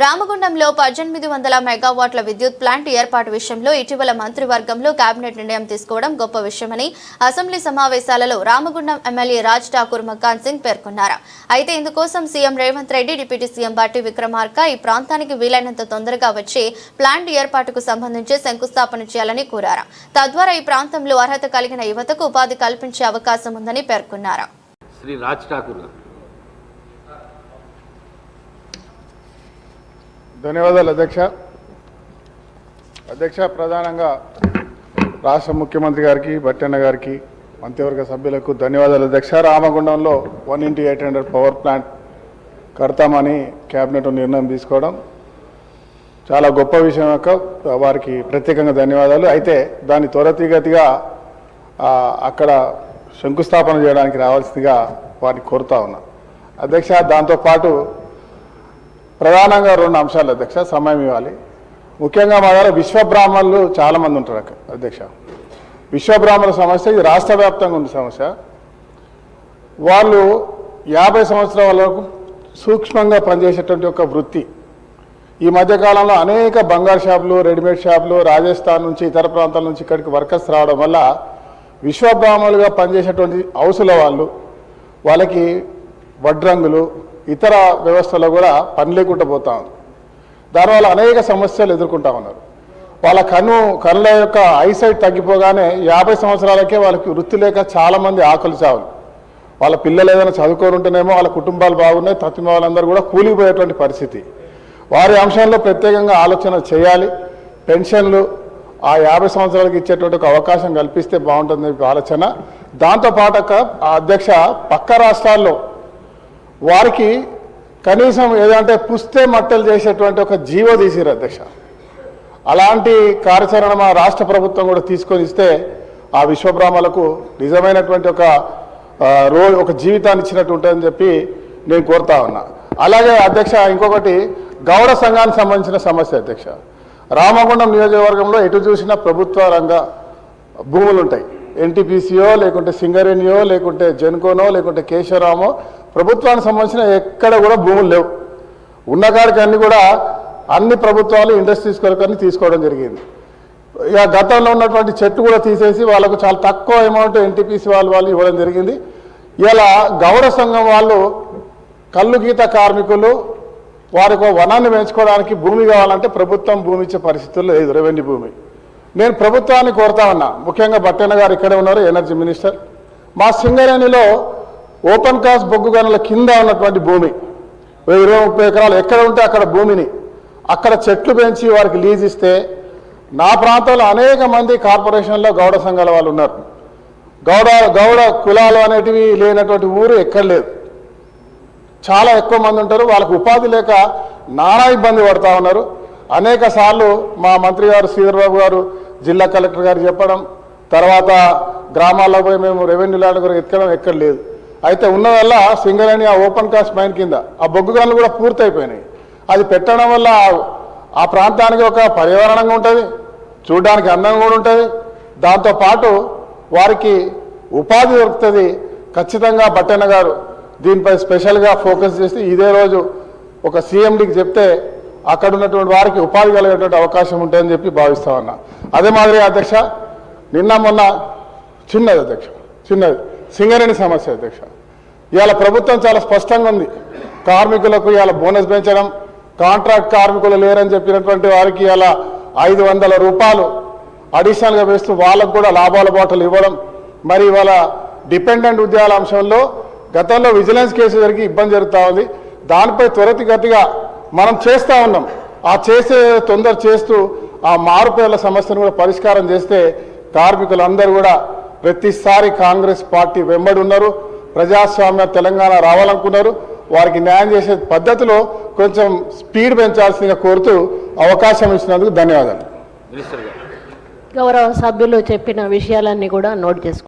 రామగుండంలో 1800 మెగావాట్ల విద్యుత్ ప్లాంట్ ఏర్పాటు విషయంలో ఇటీవల మంత్రివర్గంలో కేబినెట్ నిర్ణయం తీసుకోవడం గొప్ప విషయమని అసెంబ్లీ సమావేశాలలో రామగుండం ఎమ్మెల్యే రాజ్ ఠాకూర్ మకాన్ సింగ్ పేర్కొన్నారు. అయితే ఇందుకోసం CM Revanth Reddy, deputy CM బట్టి విక్రమార్క ఈ ప్రాంతానికి వీలైనంత తొందరగా వచ్చి ప్లాంట్ ఏర్పాటుకు సంబంధించి శంకుస్థాపన చేయాలని కోరారు. తద్వారా ఈ ప్రాంతంలో అర్హత కలిగిన యువతకు ఉపాధి కల్పించే అవకాశం ఉందని పేర్కొన్నారు. శ్రీ రాజ్ ఠాకూర్ ధన్యవాదాలు అధ్యక్ష. ప్రధానంగా రాష్ట్ర ముఖ్యమంత్రి గారికి, బట్టన్న గారికి, మంత్రివర్గ సభ్యులకు ధన్యవాదాలు అధ్యక్ష. రామగుండంలో 1x800 పవర్ ప్లాంట్ కడతామని కేబినెట్ నిర్ణయం తీసుకోవడం చాలా గొప్ప విషయం. వారికి ప్రత్యేకంగా ధన్యవాదాలు. అయితే దాన్ని త్వరితగతిగా అక్కడ శంకుస్థాపన చేయడానికి రావాల్సిందిగా వారిని కోరుతా ఉన్నా అధ్యక్ష. దాంతోపాటు ప్రధానంగా 2 అంశాలు అధ్యక్ష, సమయం ఇవ్వాలి. ముఖ్యంగా మా దగ్గర విశ్వబ్రాహ్మణులు చాలామంది ఉంటారు అధ్యక్ష. విశ్వబ్రాహ్మణుల సమస్య ఇది రాష్ట్ర వ్యాప్తంగా ఉన్న సమస్య. వాళ్ళు 50 సంవత్సరాల వరకు సూక్ష్మంగా పనిచేసేటువంటి ఒక వృత్తి. ఈ మధ్యకాలంలో అనేక బంగారు షాపులు, రెడీమేడ్ షాపులు రాజస్థాన్ నుంచి, ఇతర ప్రాంతాల నుంచి ఇక్కడికి వర్కర్స్ రావడం వల్ల విశ్వబ్రాహ్మణులుగా పనిచేసేటువంటి హౌసుల వాళ్ళకి వడ్రంగులు, ఇతర వ్యవస్థలో కూడా పని లేకుండా పోతా ఉంది. దానివల్ల అనేక సమస్యలు ఎదుర్కొంటా ఉన్నారు. వాళ్ళ కళ్ళ యొక్క ఐసైట్ తగ్గిపోగానే 50 సంవత్సరాలకే వాళ్ళకి వృత్తి లేక చాలామంది ఆకలి చావులు. వాళ్ళ పిల్లలు ఏదైనా చదువుకొని ఉంటేనేమో వాళ్ళ కుటుంబాలు బాగున్నాయి, తత్తిమ వాళ్ళందరూ కూడా కూలిపోయేటువంటి పరిస్థితి. వారి అంశంలో ప్రత్యేకంగా ఆలోచన చేయాలి. పెన్షన్లు ఆ 50 సంవత్సరాలకు ఇచ్చేటువంటి ఒక అవకాశం కల్పిస్తే బాగుంటుంది ఆలోచన. దాంతోపాటు అధ్యక్ష, పక్క రాష్ట్రాల్లో వారికి కనీసం ఏదంటే పుస్తే మట్టలు చేసేటువంటి ఒక జీవో తీసిరు అధ్యక్ష. అలాంటి కార్యాచరణ మా రాష్ట్ర ప్రభుత్వం కూడా తీసుకొని ఇస్తే ఆ విశ్వబ్రాహ్మణులకు నిజమైనటువంటి ఒక జీవితాన్ని ఇచ్చినట్టు ఉంటుందని చెప్పి నేను కోరుతా ఉన్నా. అలాగే అధ్యక్ష, ఇంకొకటి గౌడ సంఘానికి సంబంధించిన సమస్య అధ్యక్ష. రామగుండం నియోజకవర్గంలో ఎటు చూసినా ప్రభుత్వ రంగ భూములు ఉంటాయి. ఎన్టీపీసీయో, లేకుంటే సింగరేణియో, లేకుంటే జెన్కోనో, లేకుంటే కేశవరామో, ప్రభుత్వానికి సంబంధించిన ఎక్కడ కూడా భూములు లేవు. ఉన్నకాడికి అన్ని ప్రభుత్వాలు ఇండస్ట్రీస్ కొరకు తీసుకోవడం జరిగింది. ఇక గతంలో ఉన్నటువంటి చెట్టు కూడా తీసేసి వాళ్ళకు చాలా తక్కువ అమౌంట్ ఎన్టీపీసీ వాళ్ళు ఇవ్వడం జరిగింది. ఇలా గౌడ సంఘం వాళ్ళు కల్లు గీత కార్మికులు వారికి వనాన్ని పెంచుకోవడానికి భూమి కావాలంటే ప్రభుత్వం భూమి ఇచ్చే పరిస్థితుల్లో లేదు, రెవెన్యూ భూమి. నేను ప్రభుత్వాన్ని కోరుతా ఉన్నా, ముఖ్యంగా బట్టన్న గారు ఇక్కడే ఉన్నారు, ఎనర్జీ మినిస్టర్. మా సింగరేణిలో ఓపెన్ కాస్ట్ బొగ్గు గనుల కింద ఉన్నటువంటి భూమి 20-30 ఎకరాలు ఎక్కడ ఉంటే అక్కడ భూమిని అక్కడ చెట్లు పెంచి వారికి లీజ్ ఇస్తే, నా ప్రాంతంలో అనేక మంది కార్పొరేషన్లో గౌడ సంఘాల వాళ్ళు ఉన్నారు. గౌడ కులాలు అనేటివి లేనటువంటి ఊరు ఎక్కడ లేదు. చాలా ఎక్కువ మంది ఉంటారు. వాళ్ళకు ఉపాధి లేక నానా ఇబ్బంది పడుతూ ఉన్నారు. అనేక సార్లు మా మంత్రి గారు శ్రీధర్బాబు గారు, జిల్లా కలెక్టర్ గారు చెప్పడం, తర్వాత గ్రామాల్లో పోయి మేము రెవెన్యూ ల్యాండ్ కొరకు ఎక్కడం ఎక్కడ లేదు. అయితే ఉన్నవల్ల సింగరేణి ఆ ఓపెన్ కాస్ట్ మైన్ కింద ఆ బొగ్గు గనులు కూడా పూర్తయిపోయినాయి. అది పెట్టడం వల్ల ఆ ప్రాంతానికి ఒక పర్యావరణంగా ఉంటుంది, చూడడానికి అందంగా కూడా ఉంటుంది. దాంతోపాటు వారికి ఉపాధి దొరుకుతుంది. ఖచ్చితంగా బట్టన్న గారు దీనిపై స్పెషల్గా ఫోకస్ చేసి ఇదే రోజు ఒక సీఎండీకి చెప్తే అక్కడ ఉన్నటువంటి వారికి ఉపాధి కలిగేటువంటి అవకాశం ఉంటుందని చెప్పి భావిస్తా ఉన్నా. అదే మాదిరి అధ్యక్ష, నిన్న మొన్న చిన్నది సింగరేణి సమస్య అధ్యక్ష. ఇవాళ ప్రభుత్వం చాలా స్పష్టంగా ఉంది. కార్మికులకు ఇవాళ బోనస్ పెంచడం, కాంట్రాక్ట్ కార్మికులు లేరని చెప్పినటువంటి వారికి ఇలా 500 రూపాయలు అడిషనల్గా వేస్తూ వాళ్ళకు కూడా లాభాల బాటలు ఇవ్వడం. మరి ఇవాళ డిపెండెంట్ ఉద్యోగాల అంశంలో గతంలో విజిలెన్స్ కేసు జరిగి ఇబ్బంది జరుగుతూ ఉంది. దానిపై త్వరితగతిగా మనం చేస్తూ ఉన్నాం. ఆ తొందర చేస్తూ ఆ మారుపేర్ల సమస్యను కూడా పరిష్కారం చేస్తే కార్మికులందరూ కూడా ప్రతిసారి కాంగ్రెస్ పార్టీ వెంబడి ఉన్నారు. ప్రజాస్వామ్య తెలంగాణ రావాలనుకున్నారు. వారికి న్యాయం చేసే పద్ధతిలో కొంచెం స్పీడ్ పెంచాల్సిందిగా కోరుతూ అవకాశం ఇచ్చినందుకు ధన్యవాదాలు. గౌరవ సభ్యులు చెప్పిన విషయాలన్నీ కూడా నోట్ చేసుకోండి.